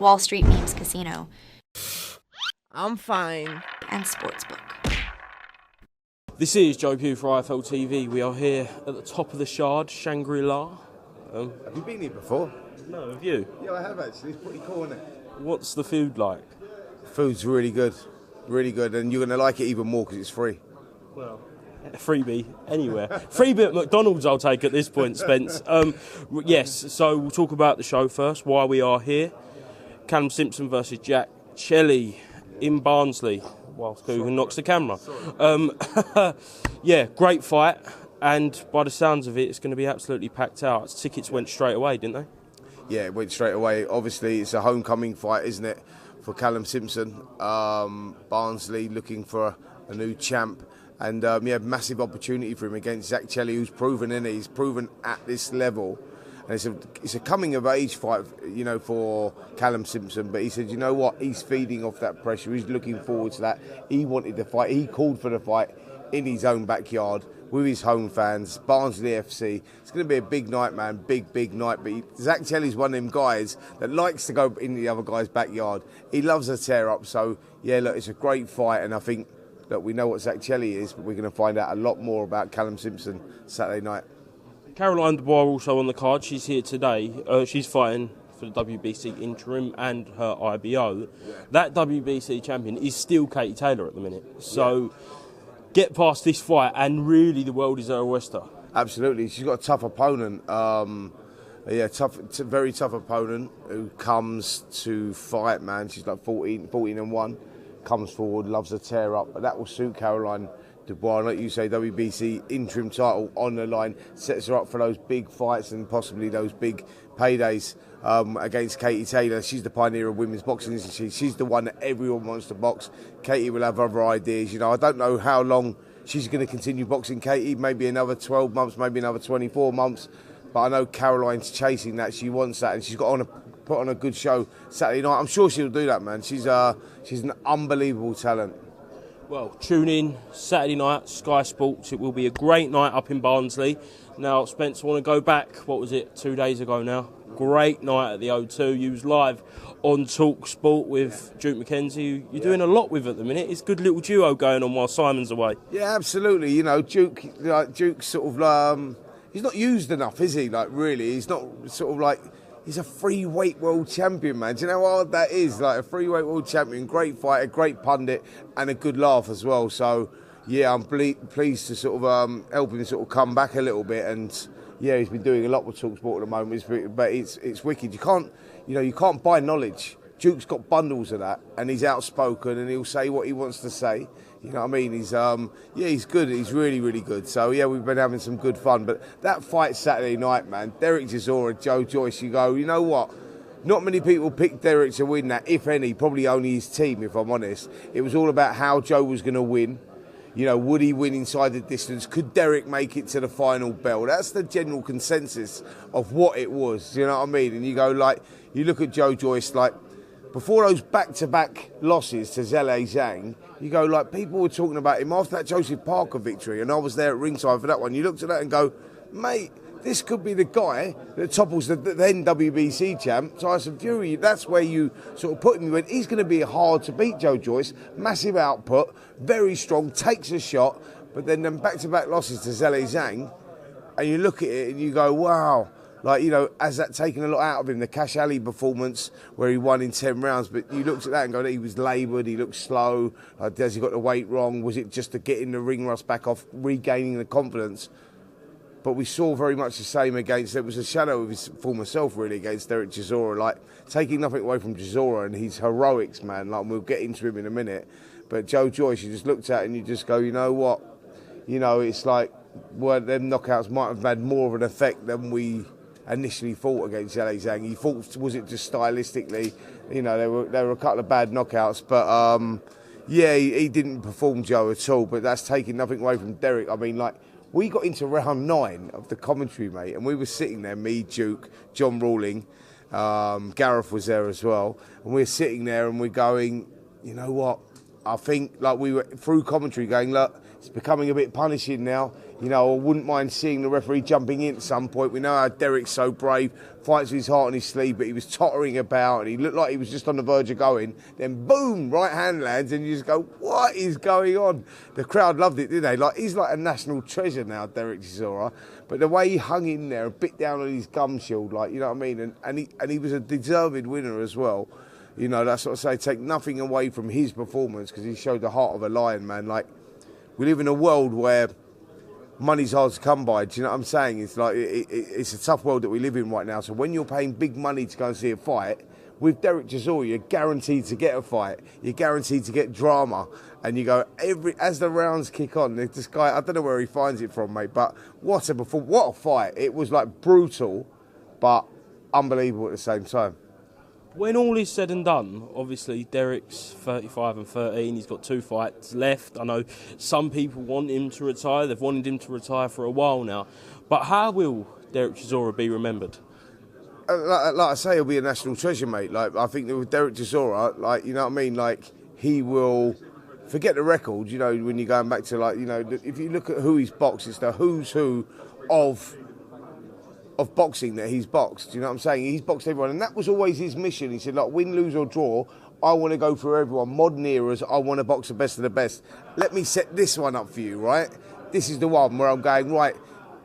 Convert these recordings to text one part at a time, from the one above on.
Wall Street Memes Casino, I'm fine. and Sportsbook. This is Joe Pugh for IFLTV. We are here at the top of the Shard, Shangri-La. Have you been here before? No, have you? Yeah, I have actually. It's pretty cool, isn't it? What's the food like? Food's really good, and you're going to like it even more because it's free. Well, freebie anywhere. Freebie at McDonald's I'll take at this point, Spence. Yes, so we'll talk about the show first, why we are here. Callum Simpson versus Jack Chell in Barnsley. Whilst who knocks the camera. Yeah, great fight, and by the sounds of it, it's going to be absolutely packed out. Tickets went straight away, didn't they? Yeah, it went straight away. Obviously, it's a homecoming fight, isn't it, for Callum Simpson. Barnsley looking for a new champ, and yeah, massive opportunity for him against Zack, who's proven in it. He's proven at this level. And it's a coming of age fight, you know, for Callum Simpson. But he said, you know what, he's feeding off that pressure. He's looking forward to that. He wanted the fight. He called for the fight in his own backyard with his home fans. Barnsley FC. It's going to be a big night, man. Big night. But Zack Chell's one of them guys that likes to go in the other guy's backyard. He loves a tear up. So yeah, look, it's a great fight, and I think that we know what Zack Chell is, but we're going to find out a lot more about Callum Simpson Saturday night. Caroline Dubois also on the card. She's here today. She's fighting for the WBC interim and her IBO. That WBC champion is still Katie Taylor at the minute. So get past this fight and really the world is her oyster. Absolutely. She's got a tough opponent. Very tough opponent who comes to fight, man. She's like 14-1. Comes forward, loves a tear up. But that will suit Caroline Dubois, like you say, WBC interim title on the line, sets her up for those big fights and possibly those big paydays against Katie Taylor. She's the pioneer of women's boxing, isn't she? She's the one that everyone wants to box. Katie will have other ideas. You know, I don't know how long she's going to continue boxing Katie, maybe another 12 months, maybe another 24 months. But I know Caroline's chasing that. She wants that, and she's got to put on a good show Saturday night. I'm sure she'll do that, man. She's an unbelievable talent. Well, tune in Saturday night, Sky Sports. It will be a great night up in Barnsley. Now, Spence, I want to go back, 2 days ago now. Great night at the O2. You was live on Talk Sport with Duke McKenzie. You're doing a lot with at the minute. It's a good little duo going on while Simon's away. Yeah, absolutely. You know, Duke's sort of, he's not used enough, is he? Like, really? He's not sort of like... He's a free weight world champion, man. Do you know how hard that is? Like a free weight world champion, great fighter, great pundit, and a good laugh as well. So, yeah, I'm pleased to sort of help him sort of come back a little bit. And yeah, he's been doing a lot with TalkSport at the moment. But it's wicked. You can't buy knowledge. Duke's got bundles of that, and he's outspoken, and he'll say what he wants to say. You know what I mean? He's good. He's really, really good. So, yeah, we've been having some good fun. But that fight Saturday night, man, Derek Chisora, Joyce, you go, you know what? Not many people picked Derek to win that, if any, probably only his team, if I'm honest. It was all about how Joe was going to win. You know, would he win inside the distance? Could Derek make it to the final bell? That's the general consensus of what it was. You know what I mean? And you go, like, you look at Joyce, like, before those back-to-back losses to Zhang, you go, like, people were talking about him after that Joseph Parker victory, and I was there at ringside for that one. You looked at that and go, mate, this could be the guy that topples the then WBC champ, Tyson Fury. That's where you sort of put him. You went, he's going to be hard to beat, Joyce. Massive output, very strong, takes a shot, but then them back-to-back losses to Zhang, and you look at it and you go, wow. Like, you know, has that taken a lot out of him? The Cash Ali performance where he won in 10 rounds, but you looked at that and go, he was laboured, he looked slow, has he got the weight wrong? Was it just to get in the ring rust back off, regaining the confidence? But we saw very much the same against, it was a shadow of his former self, really, against Derek Chisora, like, taking nothing away from Chisora and his heroics, man, like, we'll get into him in a minute. But Joyce, you just looked at it and you just go, you know what? You know, it's like, well, them knockouts might have had more of an effect than we initially fought against Zhang. He fought, was it just stylistically? You know, there were a couple of bad knockouts, but yeah, he didn't perform Joe at all. But that's taking nothing away from Derek. I mean, like, we got into round 9 of the commentary, mate, and we were sitting there, me, Duke, John Rawling, Gareth was there as well, and we're sitting there and we're going, you know what? I think like we were through commentary going, look, it's becoming a bit punishing now. You know, I wouldn't mind seeing the referee jumping in at some point. We know how Derek's so brave, fights with his heart on his sleeve, but he was tottering about and he looked like he was just on the verge of going. Then boom, right hand lands and you just go, what is going on? The crowd loved it, didn't they? Like, he's like a national treasure now, Derek Chisora. But the way he hung in there, a bit down on his gum shield, like, you know what I mean? And he was a deserved winner as well. You know, that's what I say, take nothing away from his performance because he showed the heart of a lion, man. Like, we live in a world where money's hard to come by. Do you know what I'm saying? It's like it's a tough world that we live in right now. So when you're paying big money to go and see a fight, with Derek Chisora, you're guaranteed to get a fight. You're guaranteed to get drama. And you go, as the rounds kick on, this guy, I don't know where he finds it from, mate, but what a fight. It was like brutal, but unbelievable at the same time. When all is said and done, obviously Derek's 35 and 13, he's got 2 fights left. I know some people want him to retire, they've wanted him to retire for a while now. But how will Derek Chisora be remembered? Like I say, he'll be a national treasure, mate. Like, I think that with Derek Chisora, like, you know what I mean? Like, he will forget the record, you know, when you're going back to, like, you know, if you look at who he's boxed, it's the who's who of boxing that he's boxed. Do you know what I'm saying? He's boxed everyone, and that was always his mission. He said, like, win, lose or draw, I want to go for everyone. Modern eras, I want to box the best of the best. Let me set this one up for you, right? This is the one where I'm going, right,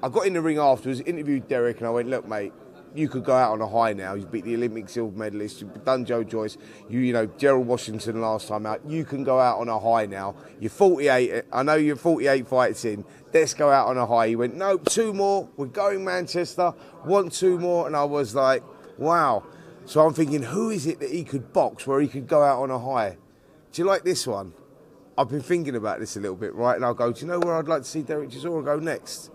I got in the ring afterwards, interviewed Derek, and I went, look, mate, you could go out on a high now. You beat the Olympic silver medalist. You've done Joyce. You know, Gerald Washington last time out. You can go out on a high now. You're 48. I know you're 48 fights in. Let's go out on a high. He went, no, 2 more. We're going Manchester. Want 2 more. And I was like, wow. So I'm thinking, who is it that he could box where he could go out on a high? Do you like this one? I've been thinking about this a little bit, right? And I'll go, do you know where I'd like to see Derek Chisora go next?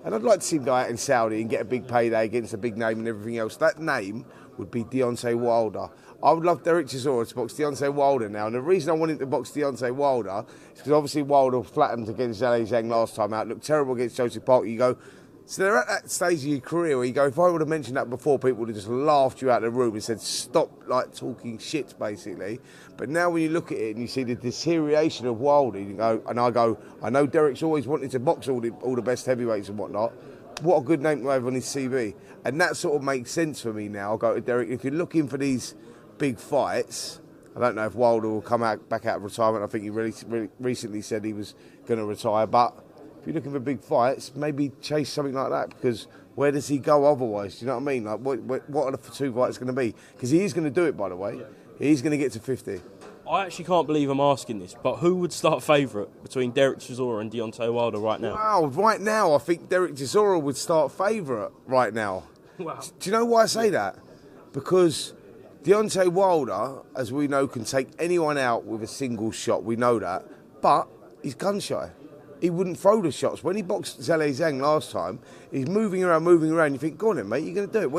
And I'd like to see him go out in Saudi and get a big payday against a big name and everything else. That name would be Deontay Wilder. I would love Derek Chisora to box Deontay Wilder now. And the reason I want him to box Deontay Wilder is because obviously Wilder flattened against Zhang last time out. Looked terrible against Joseph Parker. You go, so they're at that stage of your career where you go, if I would have mentioned that before, people would have just laughed you out of the room and said, stop like talking shit, basically. But now when you look at it and you see the deterioration of Wilder, you go, and I go, I know Derek's always wanted to box all the best heavyweights and whatnot. What a good name to have on his CV. And that sort of makes sense for me now. I'll go to Derek, if you're looking for these big fights, I don't know if Wilder will come back out of retirement. I think he really recently said he was going to retire. But if you're looking for big fights, maybe chase something like that, because where does he go otherwise? Do you know what I mean? Like, what are the 2 fights going to be? Because he is going to do it, by the way. Yeah. He's going to get to 50. I actually can't believe I'm asking this, but who would start favourite between Derek Chisora and Deontay Wilder right now? Wow, right now, I think Derek Chisora would start favourite right now. Wow. Do you know why I say that? Because Deontay Wilder, as we know, can take anyone out with a single shot. We know that. But he's gun shy. He wouldn't throw the shots. When he boxed Zhang last time, he's moving around. You think, go on then, mate, you're going to do it.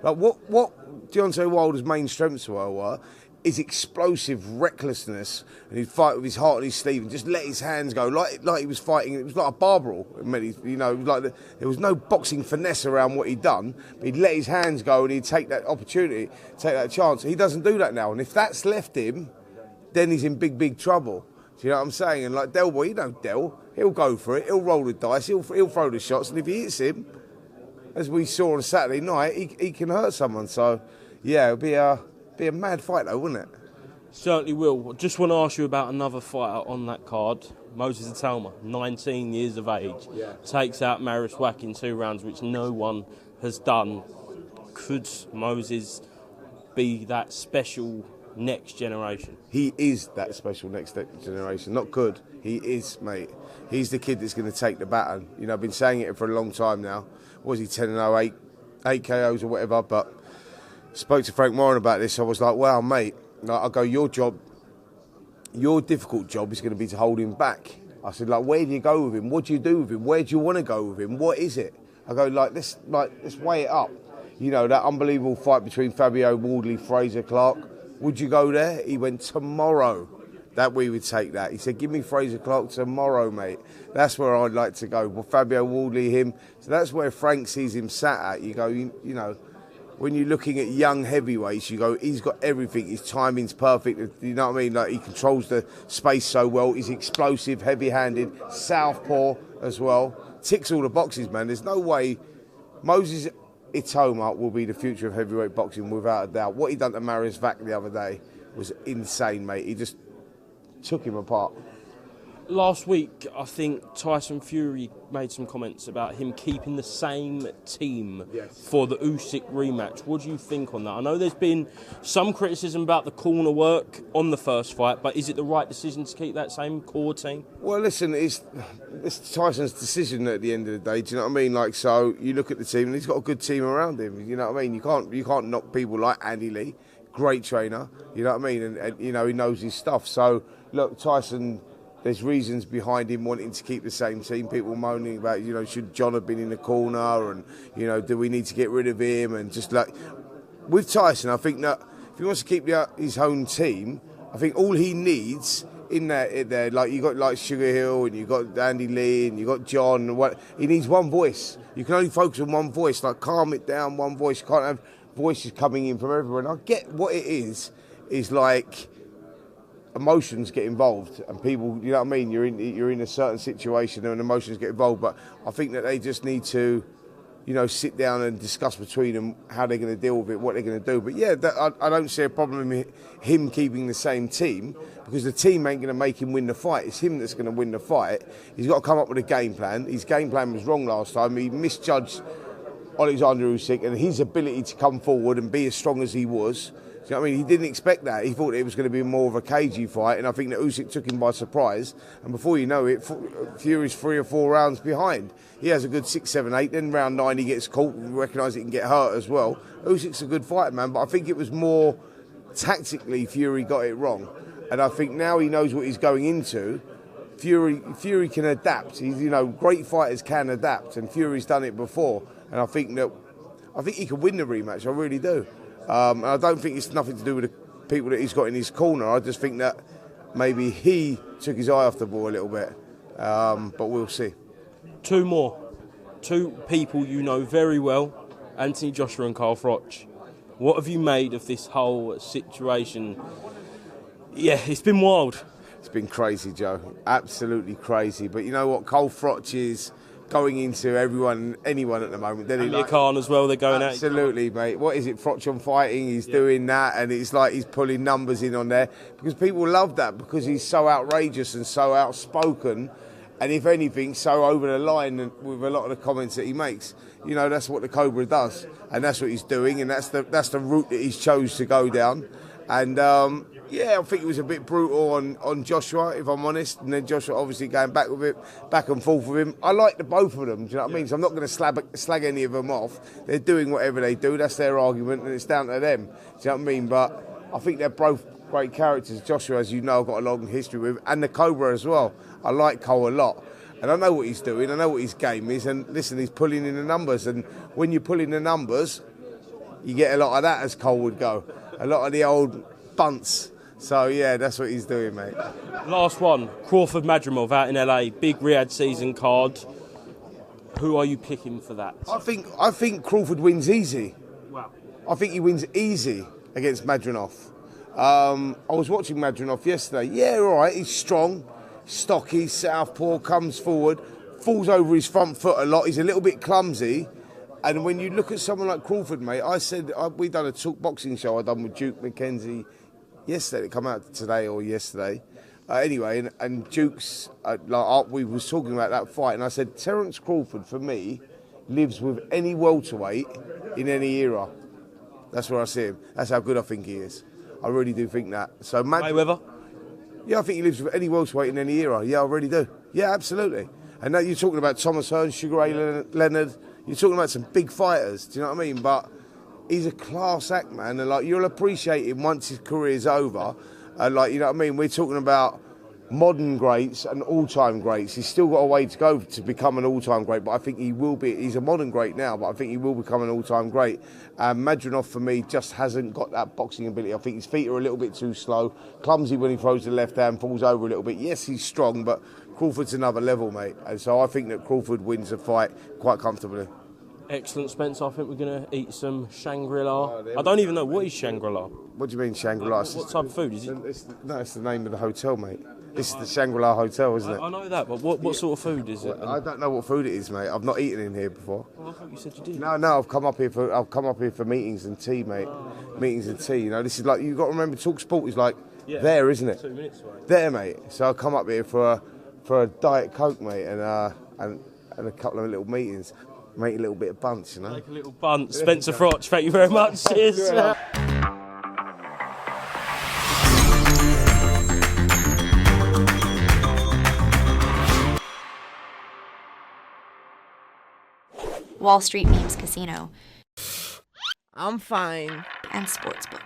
What Deontay Wilder's main strengths were is explosive recklessness, and he'd fight with his heart on his sleeve and just let his hands go like he was fighting. It was like a bar brawl. You know, there was no boxing finesse around what he'd done, but he'd let his hands go and he'd take that opportunity, take that chance. He doesn't do that now, and if that's left him, then he's in big trouble. Do you know what I'm saying? And like Del Boy, you know Del, he'll go for it, he'll roll the dice, he'll throw the shots, and if he hits him, as we saw on Saturday night, he can hurt someone. So yeah, it'll be a mad fight though, wouldn't it? Certainly will. Just want to ask you about another fighter on that card, Moses Itauma, 19 years of age, takes out WILDER in 2 rounds, which no one has done. Could Moses be that special next generation? He is that special next generation. Not good. He is, mate. He's the kid that's going to take the baton. You know, I've been saying it for a long time now. Was he 10-0, 8 KOs or whatever, but spoke to Frank Moran about this. I was like, wow, mate. Like, I go, your difficult job is going to be to hold him back. I said, like, where do you go with him? What do you do with him? Where do you want to go with him? What is it? I go, let's weigh it up. You know, that unbelievable fight between Fabio Wardley, Fraser Clark. Would you go there? He went, tomorrow. That we would take that. He said, give me Fraser Clark tomorrow, mate. That's where I'd like to go. Well, Fabio Wardley, him. So that's where Frank sees him sat at. You go, you know, when you're looking at young heavyweights, you go, he's got everything. His timing's perfect. You know what I mean? Like, he controls the space so well. He's explosive, heavy-handed, southpaw as well. Ticks all the boxes, man. There's no way Moses Itauma will be the future of heavyweight boxing without a doubt. What he done to Marius Zack the other day was insane, mate. He just took him apart. Last week, I think Tyson Fury made some comments about him keeping the same team for the USYK rematch. What do you think on that? I know there's been some criticism about the corner work on the first fight, but is it the right decision to keep that same core team? Well, listen, it's Tyson's decision at the end of the day. Do you know what I mean? Like, so you look at the team, and he's got a good team around him. You know what I mean? You can't knock people like Andy Lee, great trainer. You know what I mean? And you know, he knows his stuff. So look, Tyson. There's reasons behind him wanting to keep the same team. People moaning about, you know, should John have been in the corner, and, you know, do we need to get rid of him? And just like with Tyson, I think that if he wants to keep his own team, I think all he needs in there, like you got like Sugar Hill, and you got Andy Lee, and you got John, and what he needs one voice. You can only focus on one voice, like calm it down, one voice. You can't have voices coming in from everywhere. And I get what it is like. Emotions get involved, and people, you know what I mean, you're in a certain situation and emotions get involved, but I think that they just need to, you know, sit down and discuss between them how they're going to deal with it, what they're going to do. But yeah, I don't see a problem in him keeping the same team, because the team ain't going to make him win the fight. It's him that's going to win the fight. He's got to come up with a game plan. His game plan was wrong last time. He misjudged Alexander Usyk and his ability to come forward and be as strong as he was. You know what I mean? He didn't expect that. He thought it was going to be more of a cagey fight, and I think that Usyk took him by surprise. And before you know it, Fury's 3 or 4 rounds behind. He has a good 6, 7, 8. Then round 9 he gets caught. We recognise he can get hurt as well. Usyk's a good fighter, man, but I think it was more tactically Fury got it wrong. And I think now he knows what he's going into. Fury can adapt. He's, you know, great fighters can adapt, and Fury's done it before. And I think he can win the rematch. I really do. And I don't think it's nothing to do with the people that he's got in his corner. I just think that maybe he took his eye off the ball a little bit. But we'll see. 2 more. 2 people you know very well, Anthony Joshua and Callum Froch. What have you made of this whole situation? Yeah, it's been wild. It's been crazy, Joe. Absolutely crazy. But you know what? Callum Froch is going into anyone at the moment. And like, Khan as well, they're going at. Absolutely, mate. What is it? Froch on Fighting, he's doing that, and it's like he's pulling numbers in on there, because people love that, because he's so outrageous and so outspoken, and if anything, so over the line with a lot of the comments that he makes. You know, that's what the Cobra does, and that's what he's doing, and that's the route that he's chose to go down. And yeah, I think it was a bit brutal on Joshua, if I'm honest. And then Joshua obviously going back and forth with him. I like the both of them, do you know what I mean? So I'm not going to slag any of them off. They're doing whatever they do. That's their argument, and it's down to them. Do you know what I mean? But I think they're both great characters. Joshua, as you know, I've got a long history with, and the Cobra as well. I like Cole a lot. And I know what he's doing. I know what his game is. And listen, he's pulling in the numbers. And when you pull in the numbers, you get a lot of that, as Cole would go. A lot of the old bunts. So, yeah, that's what he's doing, mate. Last one, Crawford Madrimov out in LA, big Riyadh season card. Who are you picking for that? I think Crawford wins easy. Wow. I think he wins easy against Madrimov. I was watching Madrimov yesterday. Yeah, all right, he's strong, stocky, southpaw, comes forward, falls over his front foot a lot. He's a little bit clumsy. And when you look at someone like Crawford, mate, I said, we done a talk boxing show I done with Duke McKenzie yesterday. It come out today or yesterday. Anyway, and Duke's, we was talking about that fight, and I said, Terence Crawford, for me, lives with any welterweight in any era. That's where I see him. That's how good I think he is. I really do think that. So Mayweather? Yeah, I think he lives with any welterweight in any era. Yeah, I really do. Yeah, absolutely. And now you're talking about Thomas Hearns, Sugar Ray Leonard. You're talking about some big fighters. Do you know what I mean? But he's a class act, man. And like, you'll appreciate him once his career's over. And like, you know what I mean? We're talking about modern greats and all-time greats. He's still got a way to go to become an all-time great, but I think he will be. He's a modern great now, but I think he will become an all-time great. Madrimov, for me, just hasn't got that boxing ability. I think his feet are a little bit too slow, clumsy when he throws the left hand, falls over a little bit. Yes, he's strong, but Crawford's another level, mate. And so I think that Crawford wins the fight quite comfortably. Excellent, Spencer. I think we're going to eat some Shangri-La. I don't even know what is Shangri-La. What do you mean Shangri-La? What type of food is it? It's the name of the hotel, mate. This is the Shangri-La Hotel, isn't it? I know that, but what sort of food is it? I don't know what food it is, mate. I've not eaten in here before. Well, I thought you said you did. No, I've come up here for meetings and tea, mate. Meetings and tea. You know, this is like you've got to remember. Talk Sport is like there, isn't it? 2 minutes away. There, mate. So I'll come up here for a Diet Coke, mate, and a couple of little meetings. Make a little bit of bunch, you know. Make a little bunt. Spencer Froch, thank you very much. Cheers. Wall Street Memes Casino, I'm fine. and Sportsbook.